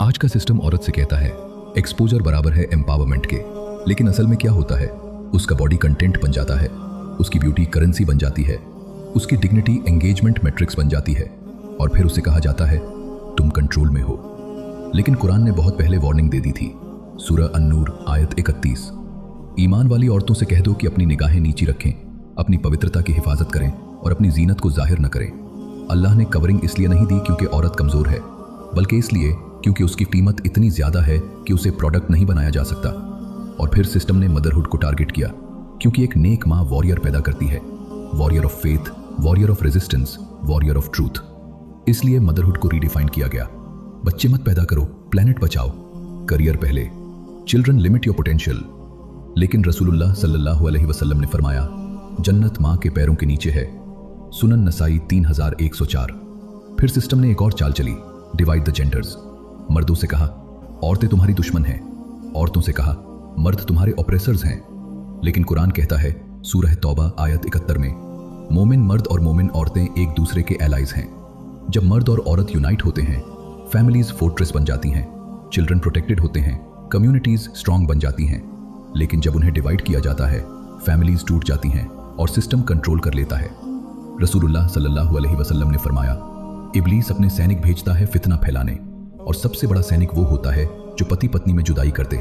आज का सिस्टम औरत से कहता है एक्सपोजर बराबर है एम्पावरमेंट के, लेकिन असल में क्या होता है? उसका बॉडी कंटेंट बन जाता है, उसकी ब्यूटी करेंसी बन जाती है, उसकी डिग्निटी एंगेजमेंट मैट्रिक्स बन जाती है और फिर उसे कहा जाता है तुम कंट्रोल में हो। लेकिन कुरान ने बहुत पहले वार्निंग दे दी थी। सूरह अन-नूर आयत 31, ईमान वाली औरतों से कह दो कि अपनी निगाहें नीची रखें, अपनी पवित्रता की हिफाजत करें और अपनी जीनत को जाहिर न करें। अल्लाह ने कवरिंग इसलिए नहीं दी क्योंकि औरत कमज़ोर है, बल्कि इसलिए क्योंकि उसकी कीमत इतनी ज़्यादा है कि उसे प्रोडक्ट नहीं बनाया जा सकता। और फिर सिस्टम ने मदरहुड को टारगेट किया क्योंकि एक नेक माँ वॉरियर पैदा करती है, warrior of faith, warrior of resistance, warrior of truth. इसलिए मदरहुड को रीडिफाइन किया गया। बच्चे मत पैदा करो, प्लेनेट बचाओ, करियर पहले, चिल्ड्रन लिमिट योर पोटेंशियल। लेकिन रसूलुल्लाह सल्लल्लाहु अलैहि वसल्लम ने फरमाया जन्नत माँ के पैरों के नीचे है। सुनन नसाई 3104। फिर सिस्टम ने एक और चाल चली, डिवाइड द जेंडर्स। मर्दों से कहा औरतें तुम्हारी दुश्मन हैं, औरतों से कहा मर्द तुम्हारे ऑपरेसर्स हैं। लेकिन कुरान कहता है सूरह तौबा आयत 71 में, मोमिन मर्द और मोमिन औरतें एक दूसरे के एलाइज हैं। जब मर्द और औरत यूनाइट होते हैं, फैमिलीज फोर्ट्रेस बन जाती हैं, चिल्ड्रन प्रोटेक्टेड होते हैं, कम्युनिटीज स्ट्रांग बन जाती हैं। लेकिन जब उन्हें डिवाइड किया जाता है, फैमिलीज टूट जाती हैं और सिस्टम कंट्रोल कर लेता है। रसूलुल्लाह सल्लल्लाहु अलैहि वसल्लम ने फरमाया इब्लीस अपने सैनिक भेजता है फितना फैलाने, और सबसे बड़ा सैनिक वो होता है जो पति पत्नी में जुदाई कर दे।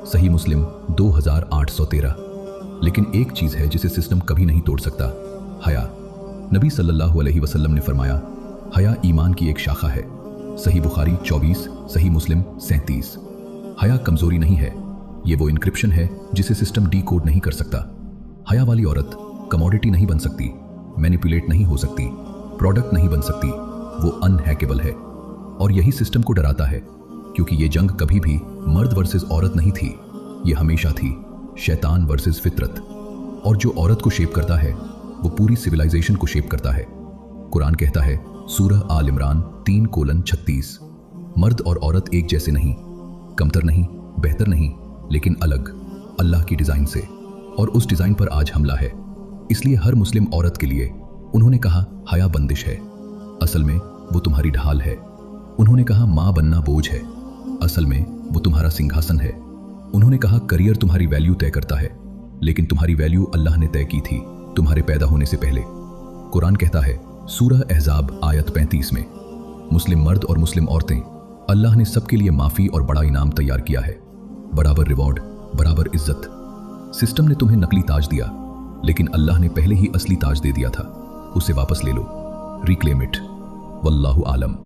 सही मुस्लिम 2813। लेकिन एक चीज है जिसे सिस्टम कभी नहीं तोड़ सकता, हया। नबी सल्लल्लाहु अलैहि वसल्लम ने फरमाया हया ईमान की एक शाखा है। सही बुखारी 24, सही मुस्लिम 37। हया कमजोरी नहीं है, ये वो इनक्रिप्शन है जिसे सिस्टम डीकोड नहीं कर सकता। हया वाली औरत कमोडिटी नहीं बन सकती, मैनिपुलेट नहीं हो सकती, प्रोडक्ट नहीं बन सकती, वो अनहैकेबल है। और यही सिस्टम को डराता है, क्योंकि ये जंग कभी भी मर्द वर्सेस औरत नहीं थी, ये हमेशा थी शैतान वर्सेस फितरत। और जो औरत को शेप करता है वो पूरी सिविलाइजेशन को शेप करता है। कुरान कहता है सूरह आल इमरान 3:36, मर्द और औरत एक जैसे नहीं, कमतर नहीं, बेहतर नहीं, लेकिन अलग, अल्लाह की डिजाइन से। और उस डिजाइन पर आज हमला है। इसलिए हर मुस्लिम औरत के लिए उन्होंने कहा हया बंदिश है, असल में वो तुम्हारी ढाल है। उन्होंने कहा मां बनना बोझ है, असल में वो तुम्हारा सिंहासन है। उन्होंने कहा करियर तुम्हारी वैल्यू तय करता है, लेकिन तुम्हारी वैल्यू अल्लाह ने तय की थी तुम्हारे पैदा होने से पहले। कुरान कहता है सूरह अहज़ाब आयत 35 में, मुस्लिम मर्द और मुस्लिम औरतें, अल्लाह ने सबके लिए माफी और बड़ा इनाम तैयार किया है, बराबर रिवॉर्ड, बराबर इज्जत। सिस्टम ने तुम्हें नकली ताज दिया, लेकिन अल्लाह ने पहले ही असली ताज दे दिया था, उसे वापस ले लो, रिक्लेम इट। वल्लाहु आलम।